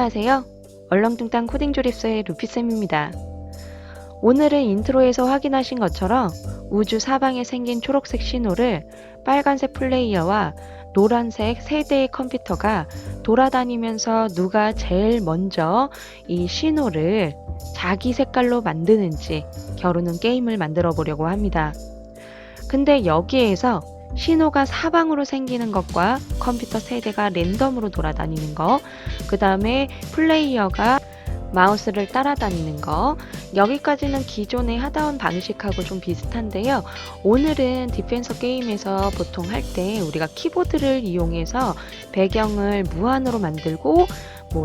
안녕하세요. 얼렁뚱땅 코딩 조립서의 루피쌤입니다. 오늘은 인트로에서 확인하신 것처럼 우주 사방에 생긴 초록색 신호를 빨간색 플레이어와 노란색 세 대의 컴퓨터가 돌아다니면서 누가 제일 먼저 이 신호를 자기 색깔로 만드는지 겨루는 게임을 만들어 보려고 합니다. 근데 여기에서 신호가 사방으로 생기는 것과 컴퓨터 세대가 랜덤으로 돌아다니는 거, 그 다음에 플레이어가 마우스를 따라다니는 거, 여기까지는 기존에 하다온 방식하고 좀 비슷한데요. 오늘은 디펜서 게임에서 보통 할 때 우리가 키보드를 이용해서 배경을 무한으로 만들고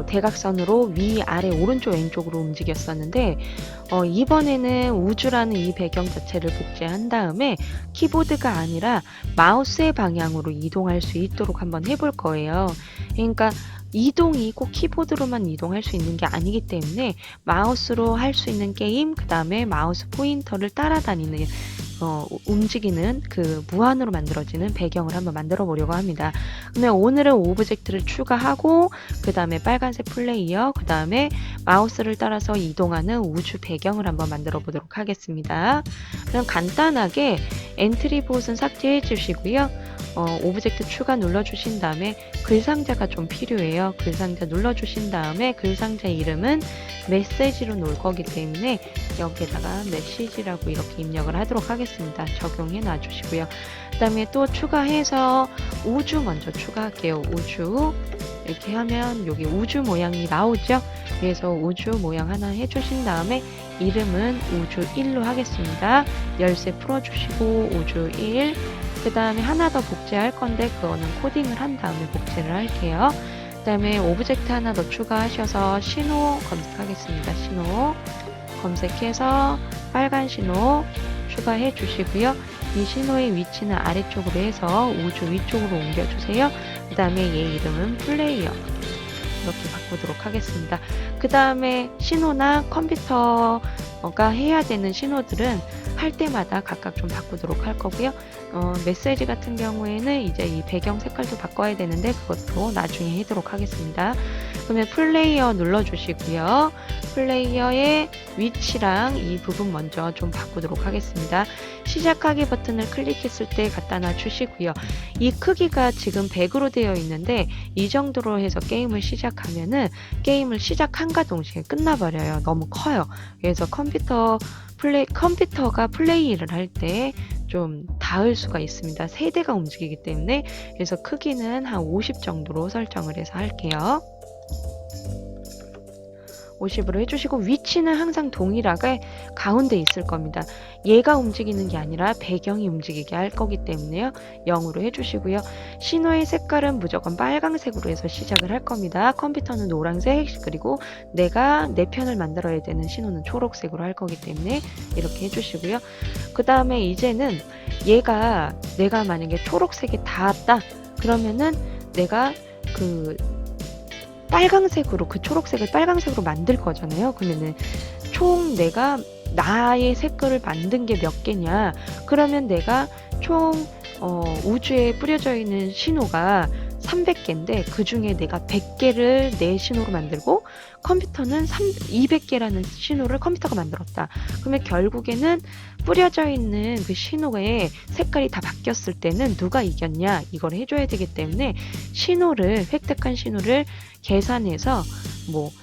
대각선으로 위, 아래, 오른쪽, 왼쪽으로 움직였었는데 이번에는 우주라는 이 배경 자체를 복제한 다음에 키보드가 아니라 마우스의 방향으로 이동할 수 있도록 한번 해볼 거예요. 그러니까 이동이 꼭 키보드로만 이동할 수 있는 게 아니기 때문에 마우스로 할 수 있는 게임, 그 다음에 마우스 포인터를 따라다니는 움직이는 그 무한으로 만들어지는 배경을 한번 만들어 보려고 합니다. 그러면 오늘은 오브젝트를 추가하고 그 다음에 빨간색 플레이어, 그 다음에 마우스를 따라서 이동하는 우주 배경을 한번 만들어 보도록 하겠습니다. 그럼 간단하게 엔트리 보호는 삭제해 주시고요. 오브젝트 추가 눌러주신 다음에 글상자가 좀 필요해요. 글상자 눌러주신 다음에 글상자 이름은 메시지로 놓을 거기 때문에 여기에다가 메시지라고 이렇게 입력을 하도록 하겠습니다. 적용해 놔주시고요. 그 다음에 또 추가해서 우주 먼저 추가할게요. 우주 이렇게 하면 여기 우주 모양이 나오죠. 그래서 우주 모양 하나 해주신 다음에 이름은 우주 1로 하겠습니다. 열쇠 풀어주시고 우주 1, 그 다음에 하나 더 복제할 건데 그거는 코딩을 한 다음에 복제를 할게요. 그 다음에 오브젝트 하나 더 추가하셔서 신호 검색하겠습니다. 신호 검색해서 빨간 신호 추가해 주시고요. 이 신호의 위치는 아래쪽으로 해서 우주 위쪽으로 옮겨주세요. 그 다음에 얘 이름은 플레이어 이렇게 바꾸도록 하겠습니다. 그 다음에 신호나 컴퓨터가 해야 되는 신호들은 할 때마다 각각 좀 바꾸도록 할 거고요. 메시지 같은 경우에는 이제 이 배경 색깔도 바꿔야 되는데 그것도 나중에 하도록 하겠습니다. 그러면 플레이어 눌러주시고요. 플레이어의 위치랑 이 부분 먼저 좀 바꾸도록 하겠습니다. 시작하기 버튼을 클릭했을 때 갖다 놔주시고요. 이 크기가 지금 100으로 되어 있는데 이 정도로 해서 게임을 시작하면은 게임을 시작한과 동시에 끝나버려요. 너무 커요. 그래서 컴퓨터가 플레이를 할 때 좀 닿을 수가 있습니다. 세대가 움직이기 때문에. 그래서 크기는 한 50 정도로 설정을 해서 할게요. 50으로 해주시고 위치는 항상 동일하게 가운데 있을 겁니다. 얘가 움직이는 게 아니라 배경이 움직이게 할 거기 때문에요. 0으로 해주시고요. 신호의 색깔은 무조건 빨강색으로 해서 시작을 할 겁니다. 컴퓨터는 노란색, 그리고 내가 내 편을 만들어야 되는 신호는 초록색으로 할 거기 때문에 이렇게 해주시고요. 그 다음에 이제는 내가 만약에 초록색이 닿았다 그러면은 내가 그 빨강색으로 그 초록색을 빨강색으로 만들 거잖아요. 그러면은 총 내가 나의 색깔을 만든 게 몇 개냐? 그러면 내가 총 우주에 뿌려져 있는 신호가 300개인데 그 중에 내가 100개를 내 신호로 만들고 컴퓨터는 200개라는 신호를 컴퓨터가 만들었다. 그러면 결국에는 뿌려져 있는 그 신호의 색깔이 다 바뀌었을 때는 누가 이겼냐 이걸 해줘야 되기 때문에 획득한 신호를 계산해서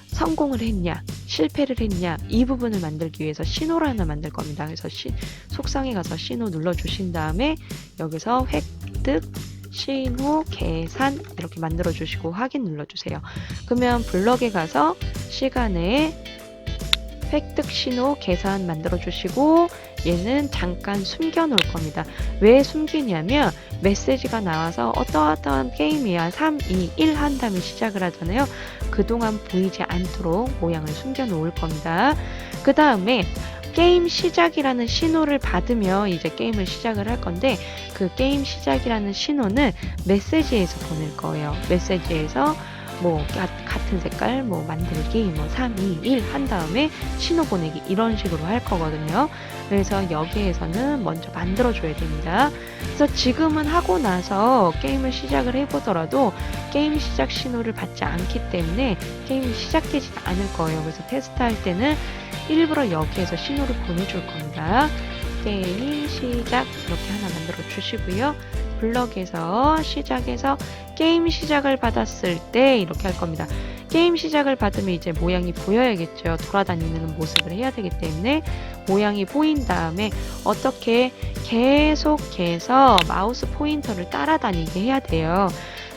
성공을 했냐 실패를 했냐 이 부분을 만들기 위해서 신호를 하나 만들 겁니다. 그래서 속성에 가서 신호 눌러주신 다음에 여기서 획득 신호 계산 이렇게 만들어 주시고 확인 눌러주세요. 그러면 블럭에 가서 시간에 획득 신호 계산 만들어 주시고 얘는 잠깐 숨겨 놓을 겁니다. 왜 숨기냐면 메시지가 나와서 어떠한 게임이야 3, 2, 1 한 다음에 시작을 하잖아요. 그동안 보이지 않도록 모양을 숨겨 놓을 겁니다. 그 다음에 게임 시작이라는 신호를 받으면 이제 게임을 시작을 할 건데 그 게임 시작이라는 신호는 메시지에서 보낼 거예요. 메시지에서 뭐 같은 색깔 뭐 만들기 뭐 3, 2, 1 한 다음에 신호 보내기 이런 식으로 할 거거든요. 그래서 여기에서는 먼저 만들어 줘야 됩니다. 그래서 지금은 하고 나서 게임을 시작을 해보더라도 게임 시작 신호를 받지 않기 때문에 게임이 시작되지 않을 거예요. 그래서 테스트할 때는 일부러 여기에서 신호를 보내줄 겁니다. 게임 시작 이렇게 하나 만들어 주시고요. 블럭에서 시작해서 게임 시작을 받았을 때 이렇게 할 겁니다. 게임 시작을 받으면 이제 모양이 보여야겠죠. 돌아다니는 모습을 해야 되기 때문에 모양이 보인 다음에 어떻게 계속해서 마우스 포인터를 따라다니게 해야 돼요.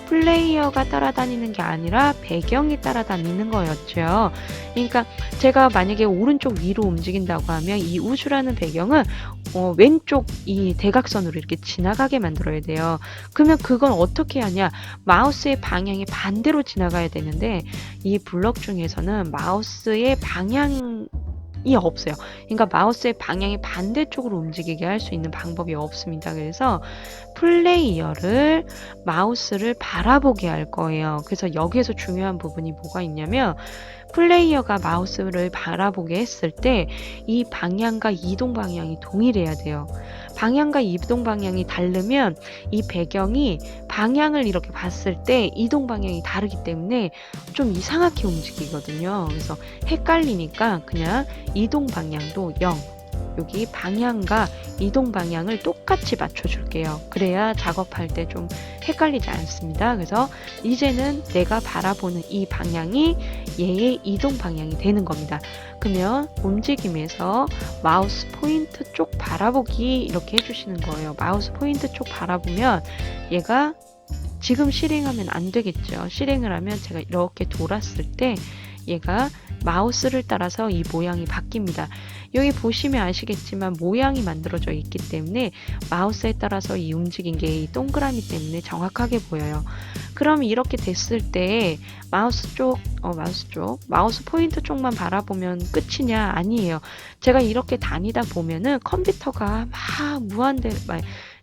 플레이어가 따라다니는 게 아니라 배경이 따라다니는 거였죠. 그러니까 제가 만약에 오른쪽 위로 움직인다고 하면 이 우주라는 배경은 왼쪽 이 대각선으로 이렇게 지나가게 만들어야 돼요. 그러면 그건 어떻게 하냐? 마우스의 방향이 반대로 지나가야 되는데 이 블럭 중에서는 마우스의 방향이 없어요. 그러니까 마우스의 방향이 반대쪽으로 움직이게 할 수 있는 방법이 없습니다. 그래서 플레이어를 마우스를 바라보게 할 거예요. 그래서 여기에서 중요한 부분이 뭐가 있냐면 플레이어가 마우스를 바라보게 했을 때 이 방향과 이동 방향이 동일해야 돼요. 방향과 이동 방향이 다르면 이 배경이 방향을 이렇게 봤을 때 이동 방향이 다르기 때문에 좀 이상하게 움직이거든요. 그래서 헷갈리니까 그냥 이동 방향도 0. 여기 방향과 이동 방향을 똑같이 맞춰줄게요. 그래야 작업할 때 좀 헷갈리지 않습니다. 그래서 이제는 내가 바라보는 이 방향이 얘의 이동 방향이 되는 겁니다. 그러면 움직임에서 마우스 포인트 쪽 바라보기 이렇게 해주시는 거예요. 마우스 포인트 쪽 바라보면 얘가 지금 실행하면 안 되겠죠. 실행을 하면 제가 이렇게 돌았을 때 얘가 마우스를 따라서 이 모양이 바뀝니다. 여기 보시면 아시겠지만 모양이 만들어져 있기 때문에 마우스에 따라서 이 움직인 게 이 동그라미 때문에 정확하게 보여요. 그럼 이렇게 됐을 때 마우스 포인트 쪽만 바라보면 끝이냐? 아니에요. 제가 이렇게 다니다 보면은 컴퓨터가 막 무한대로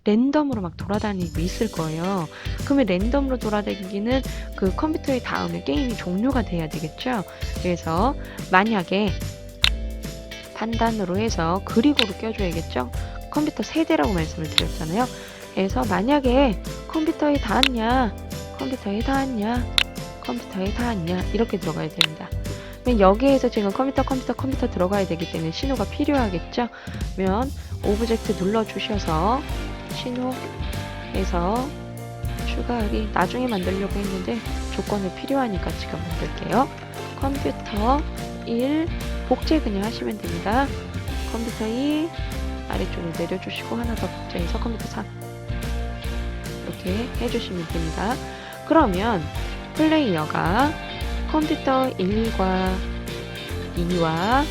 랜덤으로 막 돌아다니고 있을 거예요. 그러면 랜덤으로 돌아다니기는 그 컴퓨터에 닿으면 게임이 종료가 돼야 되겠죠. 그래서 만약에 판단으로 해서 그리고로 껴줘야겠죠. 컴퓨터 세대라고 말씀을 드렸잖아요. 그래서 만약에 컴퓨터에 닿았냐 이렇게 들어가야 됩니다. 여기에서 지금 컴퓨터 들어가야 되기 때문에 신호가 필요하겠죠. 그러면 오브젝트 눌러주셔서 신호에서 추가하기 나중에 만들려고 했는데 조건이 필요하니까 지금 만들게요. 컴퓨터 1 복제 그냥 하시면 됩니다. 컴퓨터 2 아래쪽으로 내려주시고 하나 더 복제해서 컴퓨터 3 이렇게 해주시면 됩니다. 그러면 플레이어가 컴퓨터 1과 2와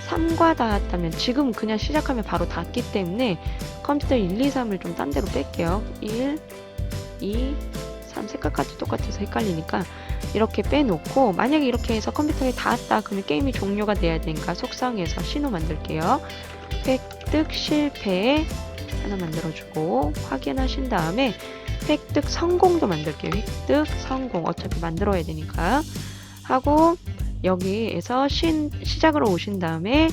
3과 닿았다면 지금 그냥 시작하면 바로 닿기 때문에 컴퓨터 1, 2, 3을 좀 딴 데로 뺄게요. 1, 2, 3 색깔까지 똑같아서 헷갈리니까 이렇게 빼놓고 만약에 이렇게 해서 컴퓨터에 닿았다 그러면 게임이 종료가 돼야 되니까 속성에서 신호 만들게요. 획득 실패 하나 만들어주고 확인하신 다음에 획득 성공도 만들게요. 획득 성공 어차피 만들어야 되니까 하고 여기에서 시작으로 오신 다음에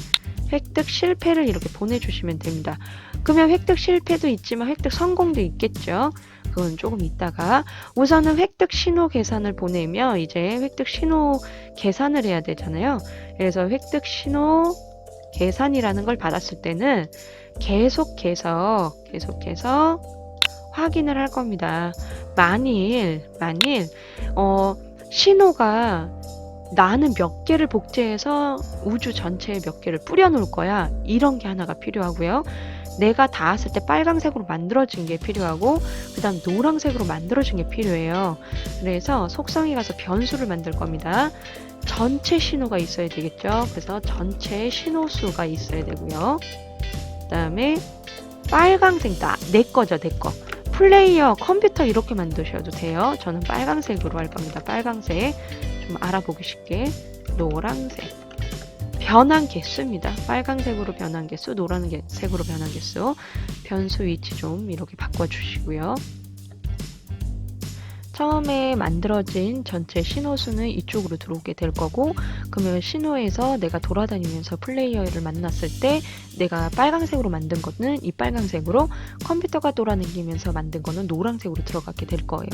획득 실패를 이렇게 보내주시면 됩니다. 그러면 획득 실패도 있지만 획득 성공도 있겠죠. 그건 조금 있다가 우선은 획득 신호 계산을 보내면 이제 획득 신호 계산을 해야 되잖아요. 그래서 획득 신호 계산이라는 걸 받았을 때는 계속해서 확인을 할 겁니다. 만일 신호가 나는 몇 개를 복제해서 우주 전체에 몇 개를 뿌려 놓을 거야. 이런 게 하나가 필요하고요. 내가 닿았을 때 빨강색으로 만들어진 게 필요하고 그 다음 노란색으로 만들어진 게 필요해요. 그래서 속성에 가서 변수를 만들 겁니다. 전체 신호가 있어야 되겠죠. 그래서 전체 신호수가 있어야 되고요. 그 다음에 빨강색 내 거죠. 내 거. 플레이어 컴퓨터 이렇게 만드셔도 돼요. 저는 빨강색으로 할 겁니다. 빨강색 좀 알아보기 쉽게 노란색 변한 개수입니다. 빨강색으로 변한 개수, 노란색으로 변한 개수 변수 위치 좀 이렇게 바꿔주시고요. 처음에 만들어진 전체 신호수는 이쪽으로 들어오게 될 거고, 그러면 신호에서 내가 돌아다니면서 플레이어를 만났을 때 내가 빨강색으로 만든 거는 이 빨강색으로, 컴퓨터가 돌아다니면서 만든 거는 노란색으로 들어가게 될 거예요.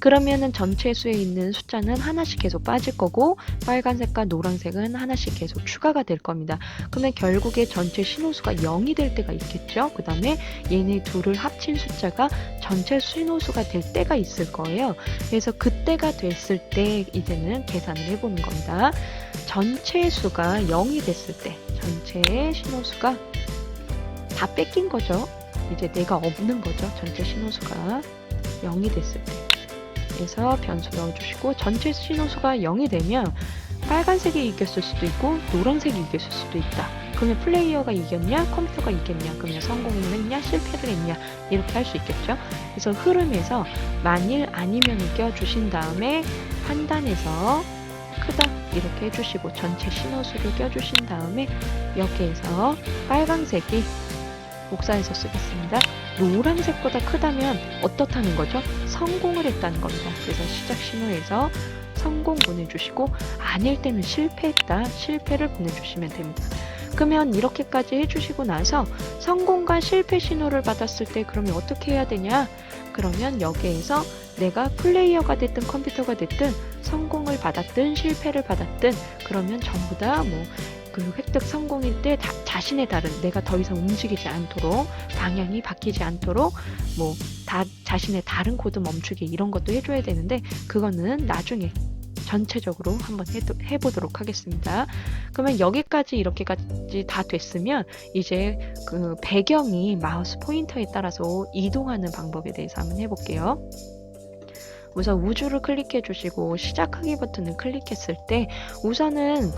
그러면은 전체 수에 있는 숫자는 하나씩 계속 빠질 거고, 빨간색과 노란색은 하나씩 계속 추가가 될 겁니다. 그러면 결국에 전체 신호수가 0이 될 때가 있겠죠. 그 다음에 얘네 둘을 합친 숫자가 전체 신호수가 될 때가 있을 거예요. 그래서 그때가 됐을 때 이제는 계산을 해보는 겁니다. 전체 수가 0이 됐을 때, 전체 신호수가 다 뺏긴 거죠. 이제 내가 없는 거죠. 전체 신호수가 0이 됐을 때. 그래서 변수 넣어주시고, 전체 신호수가 0이 되면 빨간색이 이겼을 수도 있고 노란색이 이겼을 수도 있다. 그러면 플레이어가 이겼냐, 컴퓨터가 이겼냐, 그러면 성공을 했냐, 실패를 했냐, 이렇게 할 수 있겠죠. 그래서 흐름에서 만일 아니면을 껴주신 다음에 판단해서 크다 이렇게 해주시고, 전체 신호수를 껴주신 다음에 여기에서 빨간색이 복사해서 쓰겠습니다. 노란색보다 크다면 어떻다는 거죠? 성공을 했다는 겁니다. 그래서 시작 신호에서 성공 보내주시고, 아닐 때는 실패했다, 실패를 보내주시면 됩니다. 그러면 이렇게까지 해주시고 나서 성공과 실패 신호를 받았을 때 그러면 어떻게 해야 되냐? 그러면 여기에서 내가 플레이어가 됐든 컴퓨터가 됐든 성공을 받았든 실패를 받았든, 그러면 전부 다 그 획득 성공일 때 자신의 다른, 내가 더 이상 움직이지 않도록, 방향이 바뀌지 않도록 자신의 다른 코드 멈추기 이런 것도 해줘야 되는데, 그거는 나중에 전체적으로 한번 해보도록 하겠습니다. 그러면 여기까지 이렇게까지 다 됐으면 이제 그 배경이 마우스 포인터에 따라서 이동하는 방법에 대해서 한번 해볼게요. 우선 우주를 클릭해 주시고 시작하기 버튼을 클릭했을 때 우선은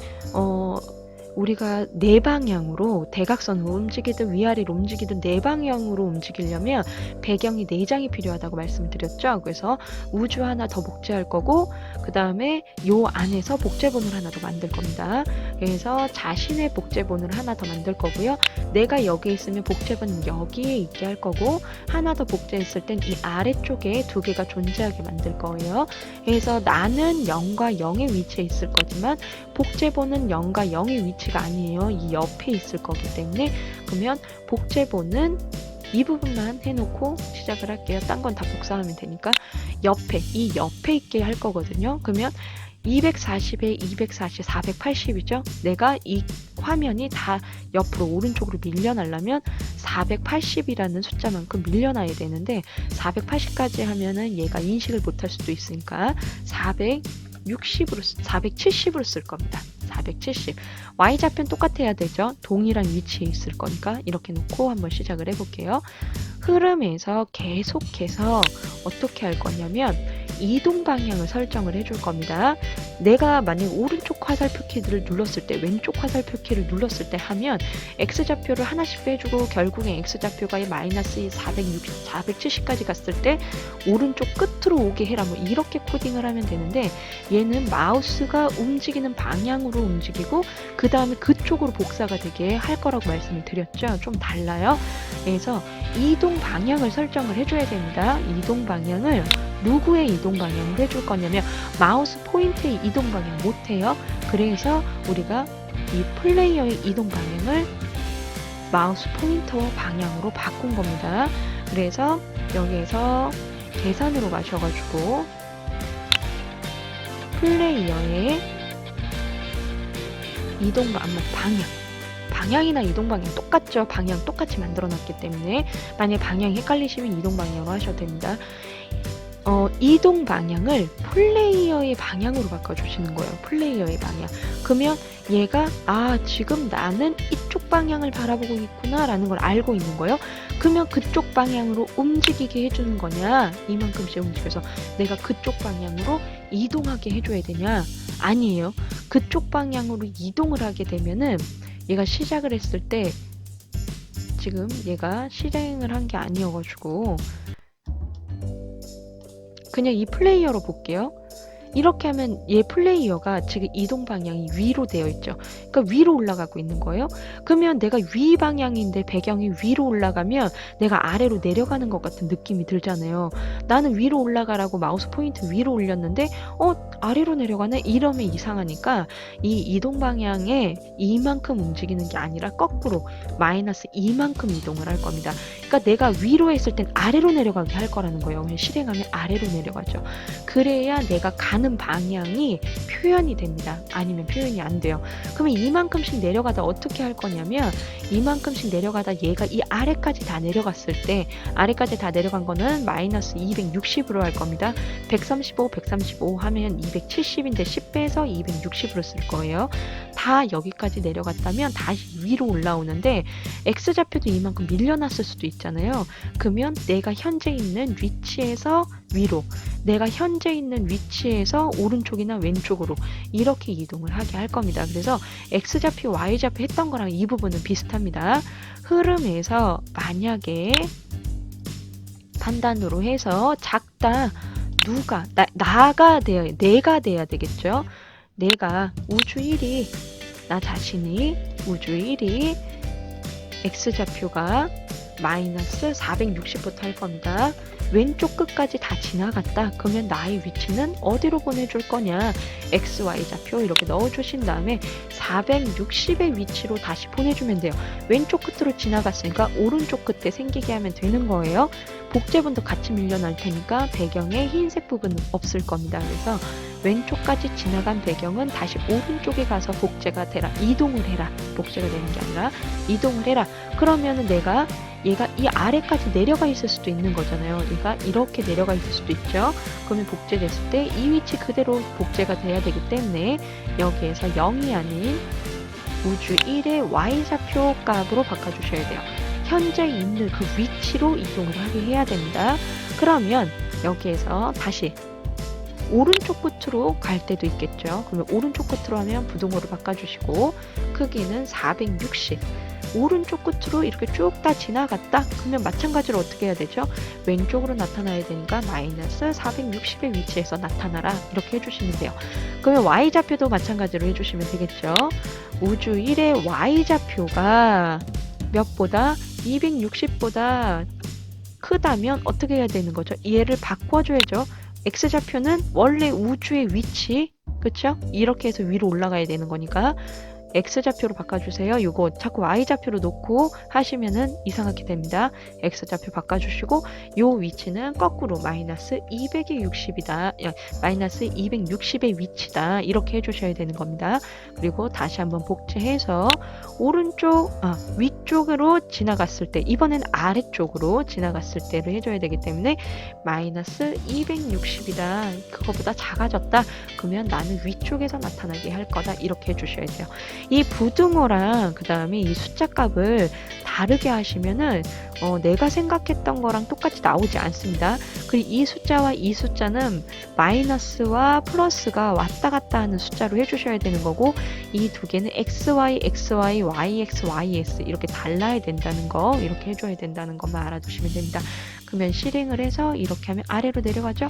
우리가 네 방향으로 대각선으로 움직이든 위아래로 움직이든 네 방향으로 움직이려면 배경이 4장이 필요하다고 말씀을 드렸죠. 그래서 우주 하나 더 복제할 거고, 그 다음에 요 안에서 복제본을 하나 더 만들 겁니다. 그래서 자신의 복제본을 하나 더 만들 거고요. 내가 여기에 있으면 복제본은 여기에 있게 할 거고, 하나 더 복제했을 땐 이 아래쪽에 2개가 존재하게 만들 거예요. 그래서 나는 0과 0의 위치에 있을 거지만 복제본은 0과 0의 위치가 아니에요. 이 옆에 있을 거기 때문에, 그러면 복제본은 이 부분만 해놓고 시작을 할게요. 딴 건 다 복사하면 되니까 이 옆에 있게 할 거거든요. 그러면 240에 240, 480이죠. 내가 이 화면이 다 옆으로 오른쪽으로 밀려나려면 480이라는 숫자만큼 밀려나야 되는데, 480까지 하면은 얘가 인식을 못할 수도 있으니까 470으로 쓸 겁니다. 470. Y좌표는 똑같아야 되죠. 동일한 위치에 있을 거니까 이렇게 놓고 한번 시작을 해볼게요. 흐름에서 계속해서 어떻게 할 거냐면 이동 방향을 설정을 해줄 겁니다. 내가 만약 오른쪽 화살표 키를 눌렀을 때, 왼쪽 화살표 키를 눌렀을 때 하면 X좌표를 하나씩 빼주고 결국엔 X좌표가 마이너스 470까지 갔을 때 오른쪽 끝으로 오게 해라, 이렇게 코딩을 하면 되는데, 얘는 마우스가 움직이는 방향으로 움직이고 그 다음에 그쪽으로 복사가 되게 할 거라고 말씀을 드렸죠. 좀 달라요. 그래서 이동 방향을 설정을 해줘야 됩니다. 이동 방향을 누구의 이동 방향을 해줄 거냐면 마우스 포인트의 이동 방향 못해요. 그래서 우리가 이 플레이어의 이동 방향을 마우스 포인터 방향으로 바꾼 겁니다. 그래서 여기에서 계산으로 가셔가지고 플레이어의 이동 방향이나 이동 방향 똑같죠. 방향 똑같이 만들어 놨기 때문에 만약 방향 헷갈리시면 이동 방향으로 하셔도 됩니다. 이동 방향을 플레이어의 방향으로 바꿔주시는 거예요. 플레이어의 방향. 그러면 얘가 지금 나는 이쪽 방향을 바라보고 있구나 라는 걸 알고 있는 거예요. 그러면 그쪽 방향으로 움직이게 해주는 거냐, 이만큼씩 움직여서 내가 그쪽 방향으로 이동하게 해줘야 되냐? 아니에요. 그쪽 방향으로 이동을 하게 되면은 얘가 시작을 했을 때, 지금 얘가 실행을 한 게 아니어가지고 그냥 이 플레이어로 볼게요. 이렇게 하면 얘 플레이어가 지금 이동 방향이 위로 되어 있죠. 그러니까 위로 올라가고 있는 거예요. 그러면 내가 위 방향인데 배경이 위로 올라가면 내가 아래로 내려가는 것 같은 느낌이 들잖아요. 나는 위로 올라가라고 마우스 포인트 위로 올렸는데 아래로 내려가네? 이러면 이상하니까 이 이동 방향에 이만큼 움직이는 게 아니라 거꾸로 마이너스 이만큼 이동을 할 겁니다. 그러니까 내가 위로 했을 땐 아래로 내려가게 할 거라는 거예요. 실행하면 아래로 내려가죠. 그래야 내가 가는 방향이 표현이 됩니다. 아니면 표현이 안 돼요. 그러면 이만큼씩 내려가다 어떻게 할 거냐면 이만큼씩 내려가다 얘가 이 아래까지 다 내려갔을 때 아래까지 다 내려간 거는 마이너스 260으로 할 겁니다. 135, 135 하면 270인데 10 빼서 260으로 쓸 거예요. 다 여기까지 내려갔다면 다시 위로 올라오는데 X좌표도 이만큼 밀려났을 수도 있잖아요. 그러면 내가 현재 있는 위치에서 위로, 내가 현재 있는 위치에서 오른쪽이나 왼쪽으로 이렇게 이동을 하게 할 겁니다. 그래서 X좌표, Y좌표 했던 거랑 이 부분은 비슷합니다. 흐름에서 만약에 판단으로 해서 작다, 누가, 나가 돼야, 내가 돼야 되겠죠. 내가 우주 1위, 나 자신이 우주 1위, X좌표가 마이너스 460부터 할 겁니다. 왼쪽 끝까지 다 지나갔다. 그러면 나의 위치는 어디로 보내줄 거냐? X, Y 좌표 이렇게 넣어주신 다음에 460의 위치로 다시 보내주면 돼요. 왼쪽 끝으로 지나갔으니까 오른쪽 끝에 생기게 하면 되는 거예요. 복제분도 같이 밀려날 테니까 배경에 흰색 부분은 없을 겁니다. 그래서 왼쪽까지 지나간 배경은 다시 오른쪽에 가서 복제가 되라. 이동을 해라. 복제가 되는 게 아니라 이동을 해라. 그러면은 내가 얘가 이 아래까지 내려가 있을 수도 있는 거잖아요. 얘가 이렇게 내려가 있을 수도 있죠. 그러면 복제됐을 때 이 위치 그대로 복제가 돼야 되기 때문에 여기에서 0이 아닌 우주 1의 Y좌표 값으로 바꿔주셔야 돼요. 현재 있는 그 위치로 이동을 하게 해야 됩니다. 그러면 여기에서 다시 오른쪽 끝으로 갈 때도 있겠죠. 그러면 오른쪽 끝으로 하면 부동호로 바꿔주시고 크기는 460. 오른쪽 끝으로 이렇게 쭉 다 지나갔다. 그러면 마찬가지로 어떻게 해야 되죠? 왼쪽으로 나타나야 되니까 마이너스 460의 위치에서 나타나라. 이렇게 해주시면 돼요. 그러면 Y좌표도 마찬가지로 해주시면 되겠죠. 우주 1의 Y좌표가 몇보다 260보다 크다면 어떻게 해야 되는 거죠? 얘를 바꿔줘야죠. X좌표는 원래 우주의 위치, 그쵸? 이렇게 해서 위로 올라가야 되는 거니까 X좌표로 바꿔주세요. 이거 자꾸 Y좌표로 놓고 하시면은 이상하게 됩니다. X좌표 바꿔주시고 요 위치는 거꾸로 마이너스 260이다. 마이너스 260의 위치다. 이렇게 해주셔야 되는 겁니다. 그리고 다시 한번 복제해서 위쪽으로 지나갔을 때 이번엔 아래쪽으로 지나갔을 때를 해줘야 되기 때문에 마이너스 260이다. 그거보다 작아졌다. 그러면 나는 위쪽에서 나타나게 할 거다. 이렇게 해주셔야 돼요. 이 부등호랑 그 다음에 이 숫자 값을 다르게 하시면은 내가 생각했던 거랑 똑같이 나오지 않습니다. 그리고 이 숫자와 이 숫자는 마이너스와 플러스가 왔다 갔다 하는 숫자로 해주셔야 되는 거고 이 두 개는 XY, XY, YX, YS 이렇게 달라야 된다는 거 이렇게 해줘야 된다는 것만 알아두시면 됩니다. 그러면 실행을 해서 이렇게 하면 아래로 내려가죠?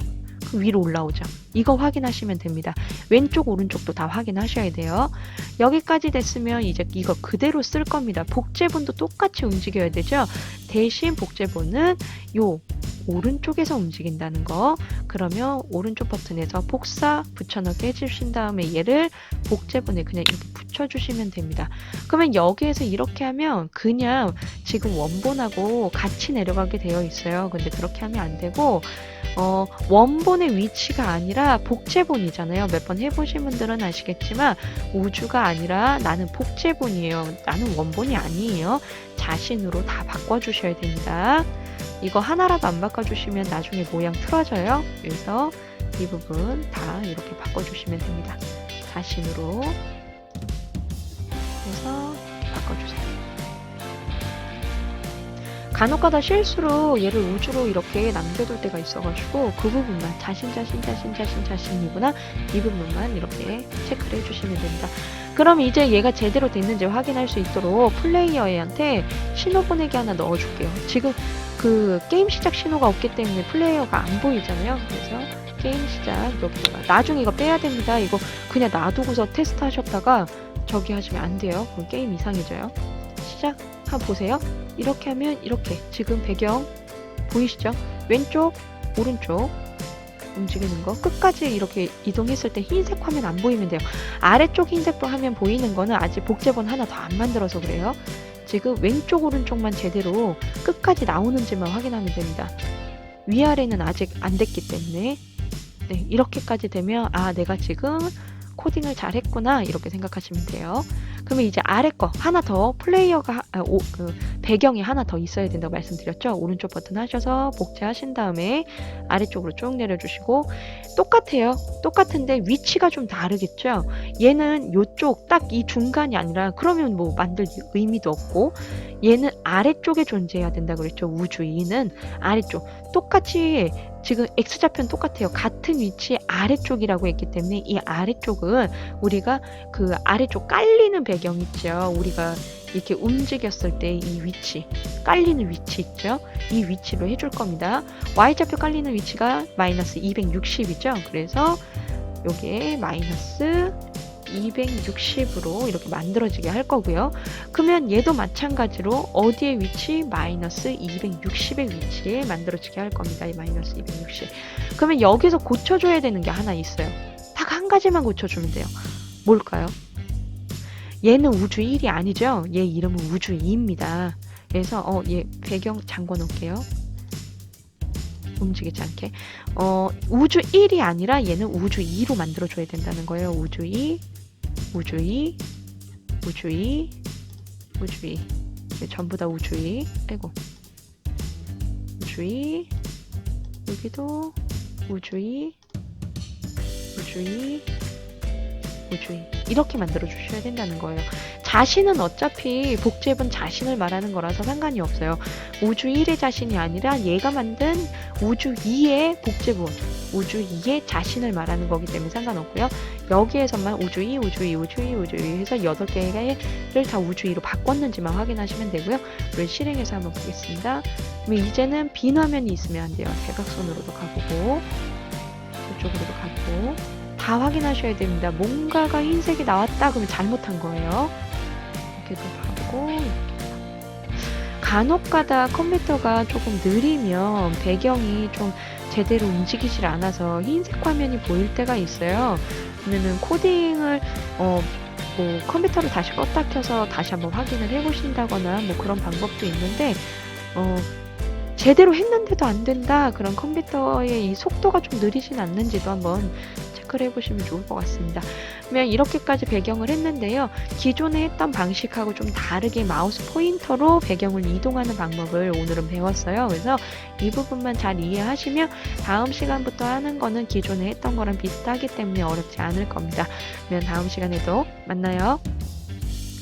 그 위로 올라오죠. 이거 확인하시면 됩니다. 왼쪽 오른쪽도 다 확인하셔야 돼요. 여기까지 됐으면 이제 이거 그대로 쓸 겁니다. 복제본도 똑같이 움직여야 되죠. 대신 복제본은 요 오른쪽에서 움직인다는 거. 그러면 오른쪽 버튼에서 복사 붙여넣기 해주신 다음에 얘를 복제본에 그냥 이렇게 붙여주시면 됩니다. 그러면 여기에서 이렇게 하면 그냥 지금 원본하고 같이 내려가게 되어 있어요. 근데 그렇게 하면 안 되고 원본의 위치가 아니라 복제본이잖아요. 몇 번 해보신 분들은 아시겠지만 우주가 아니라 나는 복제본이에요. 나는 원본이 아니에요. 자신으로 다 바꿔주셔야 됩니다. 이거 하나라도 안 바꿔주시면 나중에 모양 틀어져요. 그래서 이 부분 다 이렇게 바꿔주시면 됩니다. 자신으로 해서 바꿔주세요. 간혹가다 실수로 얘를 우주로 이렇게 남겨둘 때가 있어가지고 그 부분만 자신이구나 이 부분만 이렇게 체크를 해주시면 됩니다. 그럼 이제 얘가 제대로 됐는지 확인할 수 있도록 플레이어한테 신호 보내기 하나 넣어줄게요. 지금 그 게임 시작 신호가 없기 때문에 플레이어가 안 보이잖아요. 그래서 게임 시작. 여기다가 나중에 이거 빼야 됩니다. 이거 그냥 놔두고서 테스트 하셨다가 저기 하시면 안 돼요. 그럼 게임 이상해져요. 시작. 한번 보세요. 이렇게 하면 이렇게 지금 배경 보이시죠? 왼쪽, 오른쪽 움직이는 거 끝까지 이렇게 이동했을 때 흰색 화면 안 보이면 돼요. 아래쪽 흰색 화면 보이는 거는 아직 복제본 하나 더 안 만들어서 그래요. 지금 왼쪽 오른쪽만 제대로 끝까지 나오는지만 확인하면 됩니다. 위아래는 아직 안 됐기 때문에 네, 이렇게까지 되면 아 내가 지금 코딩을 잘 했구나 이렇게 생각하시면 돼요. 그러면 이제 아래 거 하나 더 플레이어가 배경이 하나 더 있어야 된다고 말씀드렸죠. 오른쪽 버튼 하셔서 복제하신 다음에 아래쪽으로 쭉 내려주시고 똑같아요. 똑같은데 위치가 좀 다르겠죠. 얘는 요쪽 딱 이 중간이 아니라 그러면 뭐 만들 의미도 없고 얘는 아래쪽에 존재해야 된다고 그랬죠. 우주 2는 아래쪽 똑같이 지금 X좌표는 똑같아요. 같은 위치 아래쪽이라고 했기 때문에 이 아래쪽은 우리가 그 아래쪽 깔리는 배경 있죠. 우리가 이렇게 움직였을 때 이 위치, 깔리는 위치 있죠. 이 위치로 해줄 겁니다. Y좌표 깔리는 위치가 마이너스 260이죠. 그래서 요게 마이너스 260으로 이렇게 만들어지게 할 거고요. 그러면 얘도 마찬가지로 어디에 위치? 마이너스 260의 위치에 만들어지게 할 겁니다. 이 마이너스 260. 그러면 여기서 고쳐줘야 되는 게 하나 있어요. 딱 한 가지만 고쳐주면 돼요. 뭘까요? 얘는 우주 1이 아니죠? 얘 이름은 우주 2입니다. 그래서 얘 배경 잠궈 놓을게요. 움직이지 않게. 우주 1이 아니라 얘는 우주 2로 만들어줘야 된다는 거예요. 우주 2, 우주 2, 우주 2, 우주 2. 전부 다 우주 2. 아이고. 우주 2, 여기도 우주 2, 우주 2, 우주 2. 이렇게 만들어 주셔야 된다는 거예요. 자신은 어차피 복제본 자신을 말하는 거라서 상관이 없어요. 우주 1의 자신이 아니라 얘가 만든 우주 2의 복제본, 우주 2의 자신을 말하는 거기 때문에 상관없고요. 여기에서만 우주 2, 우주 2, 우주 2, 우주 2 해서 8개를 다 우주 2로 바꿨는지만 확인하시면 되고요. 우리 실행해서 한번 보겠습니다. 그럼 이제는 빈 화면이 있으면 안 돼요. 대각선으로도 가보고 이쪽으로도 가고 다 확인하셔야 됩니다. 뭔가가 흰색이 나왔다 그러면 잘못한 거예요. 이렇게도 하고 간혹가다 컴퓨터가 조금 느리면 배경이 좀 제대로 움직이질 않아서 흰색 화면이 보일 때가 있어요. 그러면은 코딩을 뭐 컴퓨터를 다시 껐다 켜서 다시 한번 확인을 해보신다거나 뭐 그런 방법도 있는데 제대로 했는데도 안 된다 그런 컴퓨터의 이 속도가 좀 느리진 않는지도 한번 체크를 해보시면 좋을 것 같습니다. 그러면 이렇게까지 배경을 했는데요. 기존에 했던 방식하고 좀 다르게 마우스 포인터로 배경을 이동하는 방법을 오늘은 배웠어요. 그래서 이 부분만 잘 이해하시면 다음 시간부터 하는 거는 기존에 했던 거랑 비슷하기 때문에 어렵지 않을 겁니다. 그러면 다음 시간에도 만나요.